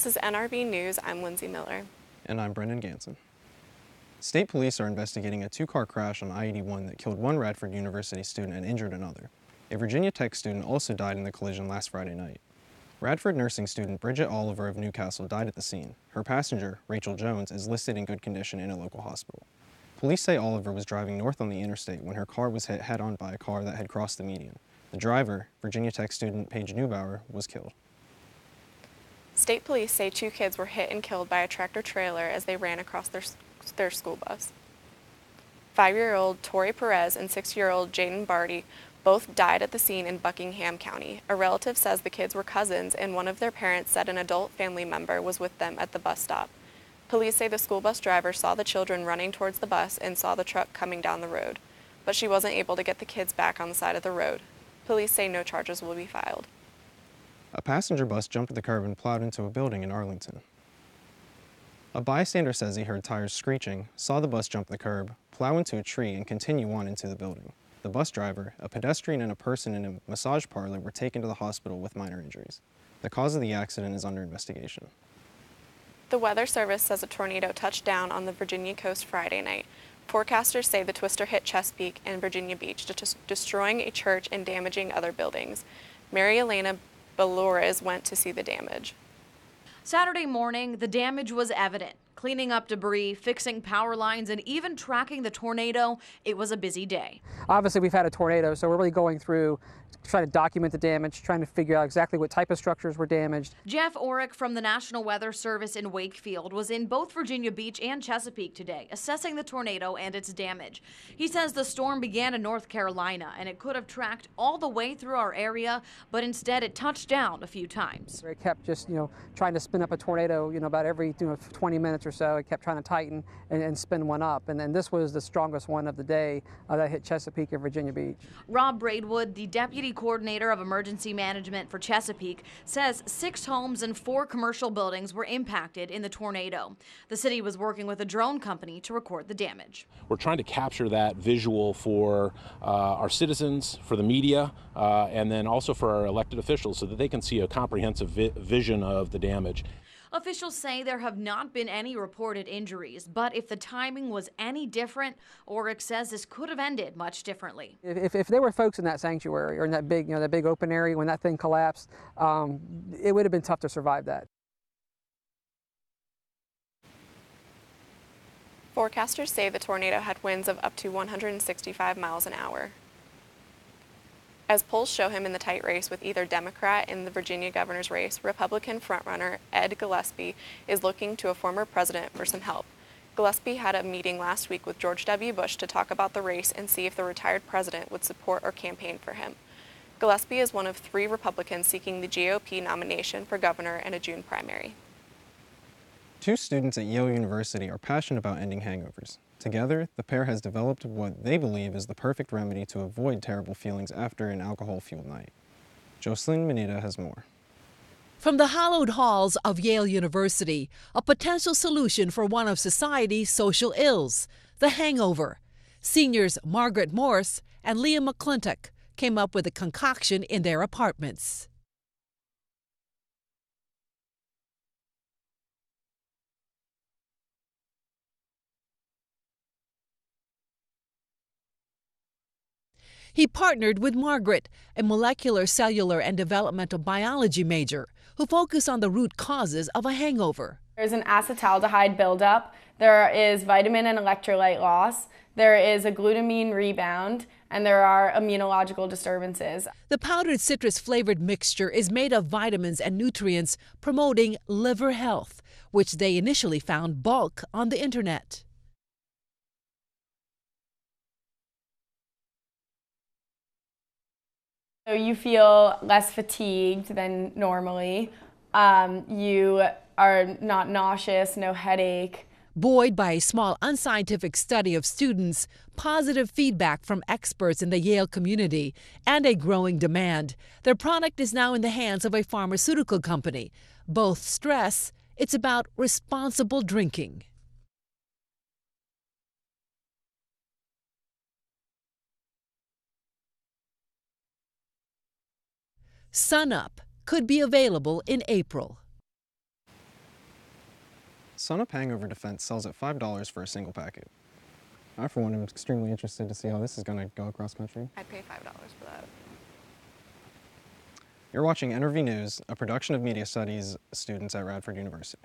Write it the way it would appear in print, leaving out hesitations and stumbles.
This is NRB News. I'm Lindsay Miller. And I'm Brendan Ganson. State police are investigating a two-car crash on I-81 that killed one Radford University student and injured another. A Virginia Tech student also died in the collision last Friday night. Radford nursing student Bridget Oliver of Newcastle died at the scene. Her passenger, Rachel Jones, is listed in good condition in a local hospital. Police say Oliver was driving north on the interstate when her car was hit head-on by a car that had crossed the median. The driver, Virginia Tech student Paige Neubauer, was killed. State police say 2 kids were hit and killed by a tractor-trailer as they ran across their school bus. 5-year-old Tori Perez and 6-year-old Jaden Barty both died at the scene in Buckingham County. A relative says the kids were cousins, and one of their parents said an adult family member was with them at the bus stop. Police say the school bus driver saw the children running towards the bus and saw the truck coming down the road, but she wasn't able to get the kids back on the side of the road. Police say no charges will be filed. A passenger bus jumped the curb and plowed into a building in Arlington. A bystander says he heard tires screeching, saw the bus jump the curb, plow into a tree, and continue on into the building. The bus driver, a pedestrian, and a person in a massage parlor were taken to the hospital with minor injuries. The cause of the accident is under investigation. The Weather Service says a tornado touched down on the Virginia coast Friday night. Forecasters say the twister hit Chesapeake and Virginia Beach, destroying a church and damaging other buildings. Mary Elena Belores went to see the damage. Saturday morning, the damage was evident. Cleaning up debris, fixing power lines, and even tracking the tornado, it was a busy day. Obviously, we've had a tornado, so we're really going through trying to document the damage, trying to figure out exactly what type of structures were damaged. Jeff Orrick from the National Weather Service in Wakefield was in both Virginia Beach and Chesapeake today, assessing the tornado and its damage. He says the storm began in North Carolina, and it could have tracked all the way through our area, but instead it touched down a few times. It kept just, trying to spin up a tornado, about every 20 minutes or so. It kept trying to tighten and spin one up. And then this was the strongest one of the day that hit Chesapeake and Virginia Beach. Rob Braidwood, the Deputy Coordinator of Emergency Management for Chesapeake, says 6 homes and 4 commercial buildings were impacted in the tornado. The city was working with a drone company to record the damage. We're trying to capture that visual for our citizens, for the media, and then also for our elected officials so that they can see a comprehensive vision of the damage. Officials say there have not been any reported injuries, but if the timing was any different, Orrick says this could have ended much differently. If there were folks in that sanctuary or in that big, that big open area when that thing collapsed, it would have been tough to survive that. Forecasters say the tornado had winds of up to 165 miles an hour. As polls show him in the tight race with either Democrat in the Virginia governor's race, Republican frontrunner Ed Gillespie is looking to a former president for some help. Gillespie had a meeting last week with George W. Bush to talk about the race and see if the retired president would support or campaign for him. Gillespie is one of 3 Republicans seeking the GOP nomination for governor in a June primary. 2 students at Yale University are passionate about ending hangovers. Together, the pair has developed what they believe is the perfect remedy to avoid terrible feelings after an alcohol-fueled night. Jocelyn Manita has more. From the hallowed halls of Yale University, a potential solution for one of society's social ills, the hangover. Seniors Margaret Morse and Leah McClintock came up with a concoction in their apartments. He partnered with Margaret, a molecular, cellular, and developmental biology major, who focused on the root causes of a hangover. There's an acetaldehyde buildup, there is vitamin and electrolyte loss, there is a glutamine rebound, and there are immunological disturbances. The powdered citrus-flavored mixture is made of vitamins and nutrients promoting liver health, which they initially found bulk on the internet. So you feel less fatigued than normally. You are not nauseous, no headache. Buoyed by a small unscientific study of students, positive feedback from experts in the Yale community, and a growing demand, their product is now in the hands of a pharmaceutical company. Both stress it's about responsible drinking. Sun Up could be available in April. Son of Hangover Defense sells at $5 for a single packet. I, for one, am extremely interested to see how this is going to go across country. I'd pay $5 for that. You're watching NRV News, a production of Media Studies students at Radford University.